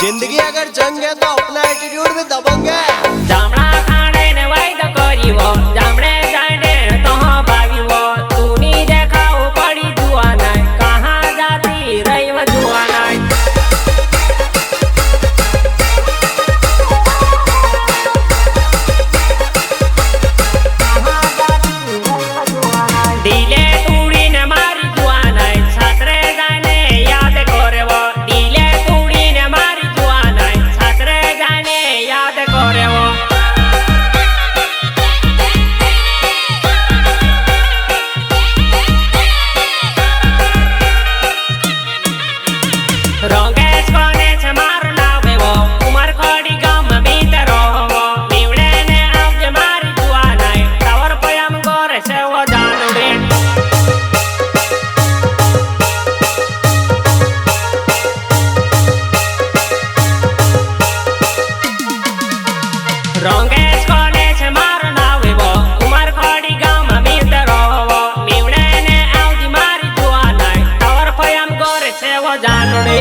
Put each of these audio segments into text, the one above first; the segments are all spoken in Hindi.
जिंदगी अगर जंग है तो अपना एटीट्यूड भी दबंग है। जामड़ा खाने ने वाई तो करी वो जामड़े जाने तो भाभी वो तू नहीं देखा वो पड़ी जुआ नहीं कहाँ जाती रही वो जुआ नहीं दिले तूड़ी ने मारी जुआ नहीं छात्रे जाने याद करे वो दिले तूड़ी ने मारी जुआ नहीं छात्रे जाने याद करे वो रंगेश कोने छे मारू नावे वो उमर खोड़ी गाम भीतर वो निवड़े ने आवजे मारी जुआ नहीं टावर पयम गोरे से वो जानुड़े रंगेश कोने छे मारू नावे वो उमर खोड़ी गाम भीतर वो निवड़े ने आवजे मारी जुआ नहीं टावर पयम गोरे से वो जानुड़े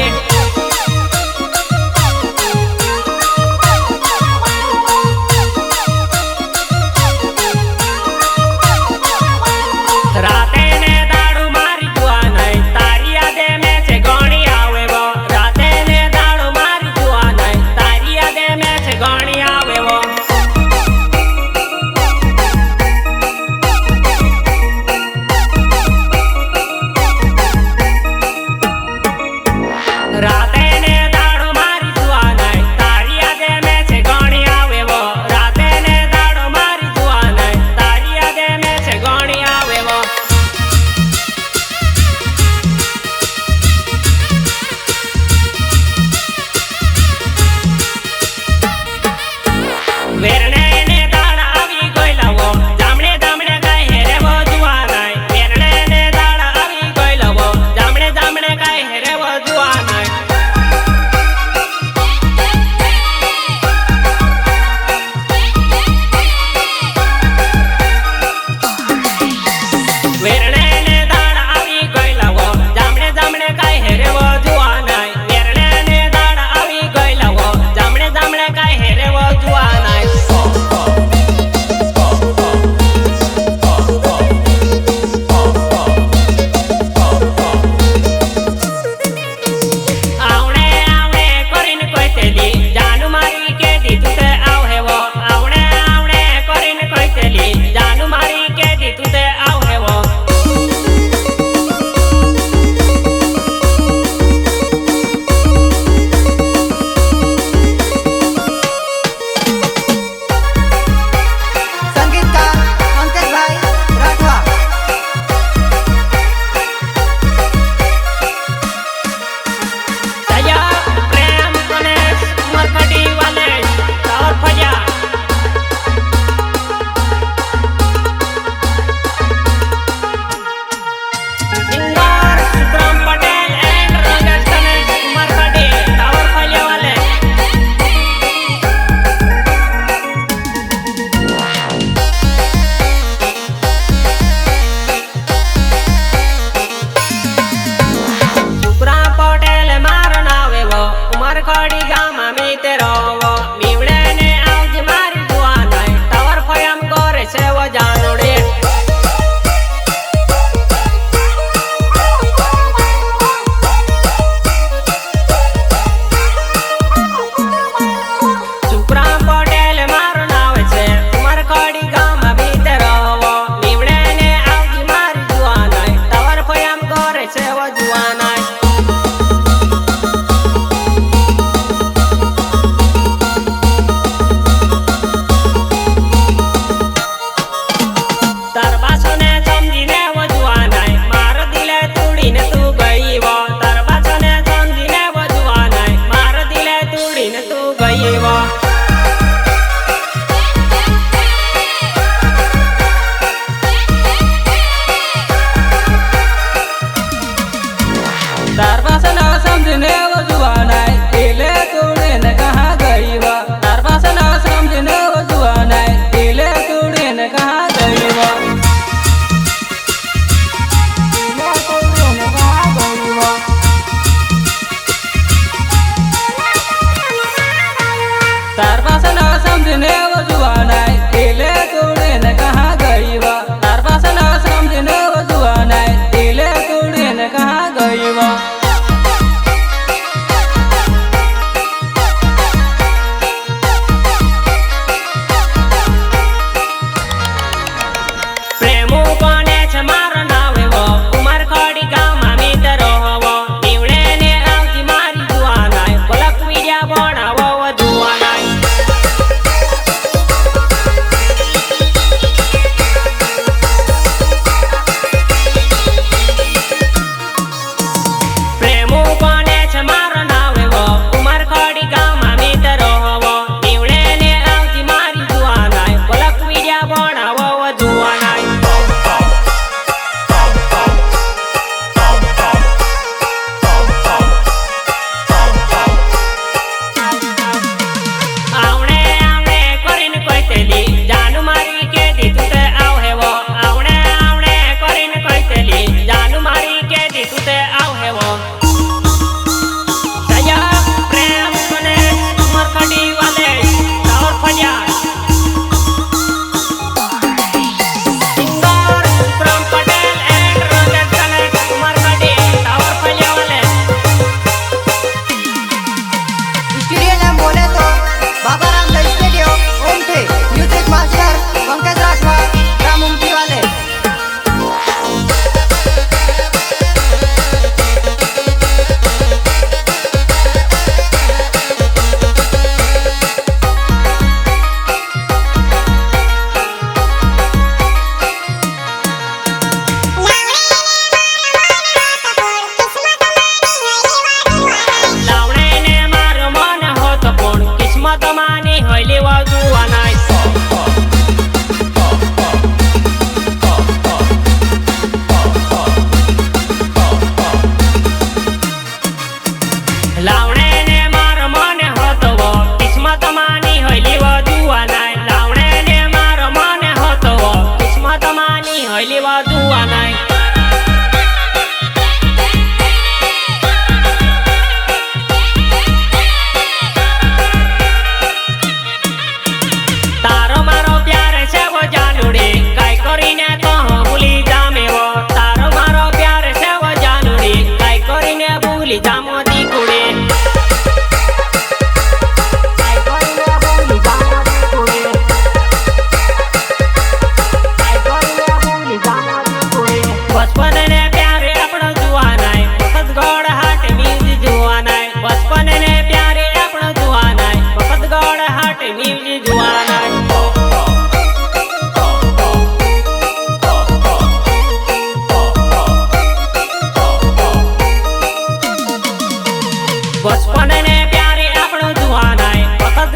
राते ने दाड़ू मारी जुआ नहीं तारी यादे में से गणी आवे वो राते ने दाड़ू मारी जुआ नहीं तारी यादे में से गणी आवे वो राते ने दाड़ू मारी जुआ नहीं तारी यादे में से गणी आवे वो राते ने दाड़ू मारी जुआ नहीं तारी यादे में से गणी आवे वो वेरणे ने दाड़ा आवी गइला वो जामणे जामणे काई हेरे वो जुआ नहीं वेरणे ने दाड़ा आवी गइला वो जामणे जामणे काई हेरे वो जुआ नहीं वेरणे ने दाड़ा आवी गइला वो जामणे जामणे काई हेरे वो जुआ नहीं वेरणे ने दाड़ा आवी गइला वो जामणे जामणे काई हेरे वो जुआ नहीं आवणे आवणे करीने कोइतेली जानू मारी के दी तू ते आवे वो आवणे आवणे करीने कोइतेली जानू मारी के दी तू ते आवे वो संगीतकार पंकज भाई राठवा। दया प्रेम गणेश मरकटी वाले और Faza singer Subram Patel and Rangesh Ganesh Markati tower Faza वाले सुब्रम पटेल मारो नावे वो उमर खोड़ी गाम में तेरो वो निवड़े ने आवज मारी जुआ नहीं टावर फयम गोरे से वो जानुड़े सुब्रम पटेल मारो नावे से उमर खोड़ी गाम में तेरो वो निवड़े ने आवज मारी जुआ नहीं टावर फयम गोरे से वो जुआ नहीं બચપન ને પ્યારે આપણું જુવાનાય વખત